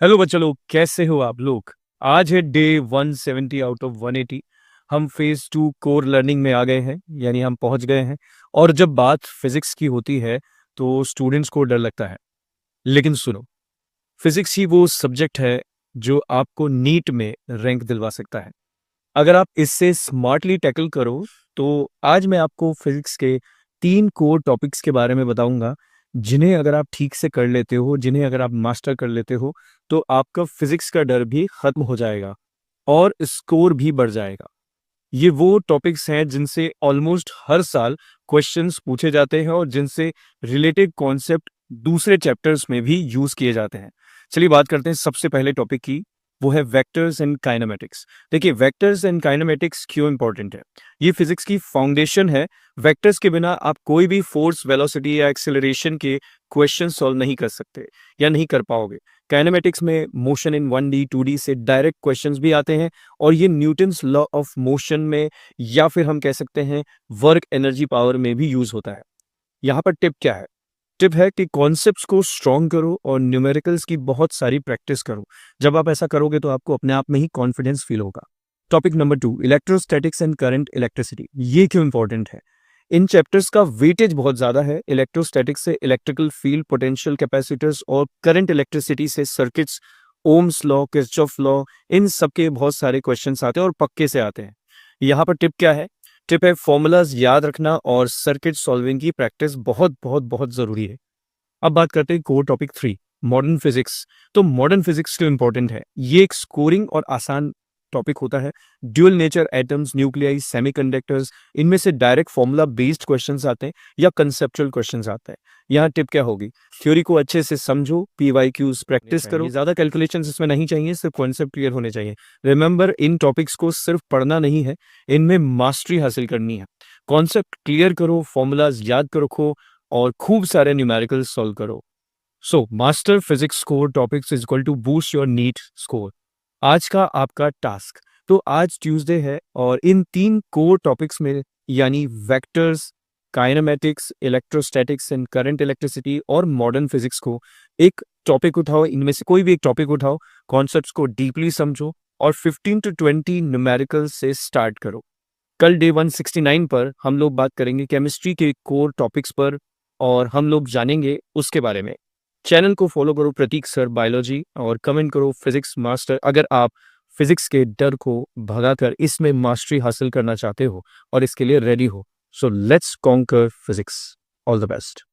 Hello बच्चों लोग, कैसे हो आप लोग। आज है डे 170 आउट ऑफ 180। हम फेज 2 कोर लर्निंग में आ गए हैं, यानी हम पहुंच गए हैं। और जब बात फिजिक्स की होती है तो स्टूडेंट्स को डर लगता है, लेकिन सुनो, फिजिक्स ही वो सब्जेक्ट है जो आपको नीट में रैंक दिलवा सकता है अगर आप इससे स्मार्टली टैकल करो। तो आज मैं आपको फिजिक्स के 3 कोर टॉपिक्स के बारे में बताऊंगा, जिन्हें अगर आप ठीक से कर लेते हो, जिन्हें अगर आप मास्टर कर लेते हो, तो आपका फिजिक्स का डर भी खत्म हो जाएगा और स्कोर भी बढ़ जाएगा। ये वो टॉपिक्स हैं जिनसे ऑलमोस्ट हर साल क्वेश्चंस पूछे जाते हैं और जिनसे रिलेटेड कॉन्सेप्ट दूसरे चैप्टर्स में भी यूज किए जाते हैं। चलिए बात करते हैं सबसे पहले टॉपिक की, वो है वेक्टर्स एंड काइनेमेटिक्स। देखिए, वेक्टर्स एंड काइनेमेटिक्स क्यों इंपॉर्टेंट है। ये फिजिक्स की फाउंडेशन है। वेक्टर्स के बिना आप कोई भी फोर्स, वेलोसिटी या एक्सेलरेशन के क्वेश्चन सॉल्व नहीं कर सकते या नहीं कर पाओगे। काइनेमेटिक्स में मोशन इन 1D 2D से डायरेक्ट क्वेश्चंस भी आते हैं और ये न्यूटन्स लॉ ऑफ मोशन में, या फिर हम कह सकते हैं वर्क एनर्जी पावर में भी यूज होता है। यहाँ पर टिप क्या है? टिप है कि कॉन्सेप्ट्स को स्ट्रॉन्ग करो और न्यूमेरिकल्स की बहुत सारी प्रैक्टिस करो। जब आप ऐसा करोगे तो आपको अपने आप में ही कॉन्फिडेंस फील होगा। Topic number 2, electrostatics and current electricity. ये क्यों इंपॉर्टेंट है? इन चैप्टर्स का वेटेज बहुत ज्यादा है। इलेक्ट्रोस्टैटिक्स से इलेक्ट्रिकल फील्ड, पोटेंशियल कैपेसिटर्स, और करंट इलेक्ट्रिसिटी से circuits, Ohm's law, Kirchhoff law, इन सब के बहुत सारे क्वेश्चंस आते हैं और पक्के से आते हैं। यहाँ पर टिप क्या है? टिप है फॉर्मूलाज याद रखना और सर्किट सॉल्विंग की प्रैक्टिस बहुत बहुत बहुत जरूरी है। अब बात करते हैं कोर टॉपिक 3, मॉडर्न फिजिक्स। तो मॉडर्न फिजिक्स क्यों इंपॉर्टेंट है? ये एक स्कोरिंग और आसान टॉपिक होता है। Dual nature atoms, nuclei, semiconductors, इनमें से डायरेक्ट फॉर्मूला बेस्ड क्वेश्चंस आते हैं या कंसेप्चुअल क्वेश्चंस आते हैं। यहाँ टिप क्या होगी? थ्योरी को अच्छे से समझो, पीवाईक्यूज प्रैक्टिस करो, ज्यादा कैलकुलेशंस इसमें नहीं चाहिए, सिर्फ कॉन्सेप्ट क्लियर होने चाहिए। रिमेंबर, इन टॉपिक्स को सिर्फ पढ़ना नहीं है, इनमें मास्टरी हासिल करनी है। कॉन्सेप्ट क्लियर करो, फॉर्मूलाज याद कर रखो और खूब सारे न्यूमेरिकल सॉल्व करो। So master physics score topics is equal to boost your NEET score. आज का आपका टास्क, तो आज ट्यूसडे है और इन 3 कोर टॉपिक्स में, यानी vectors, kinematics, electrostatics and current electricity और मॉडर्न फिजिक्स को एक टॉपिक उठाओ, इनमें से कोई भी एक टॉपिक उठाओ, कॉन्सेप्ट्स को डीपली समझो और 15 to 20 न्यूमेरिकल से स्टार्ट करो। कल डे 169 पर हम लोग बात करेंगे केमिस्ट्री के कोर टॉपिक्स पर और हम लोग जानेंगे उसके बारे में। चैनल को फॉलो करो प्रतीक सर बायोलॉजी और कमेंट करो फिजिक्स मास्टर अगर आप फिजिक्स के डर को भगाकर इसमें मास्टरी हासिल करना चाहते हो और इसके लिए रेडी हो। So let's conquer physics. All the best.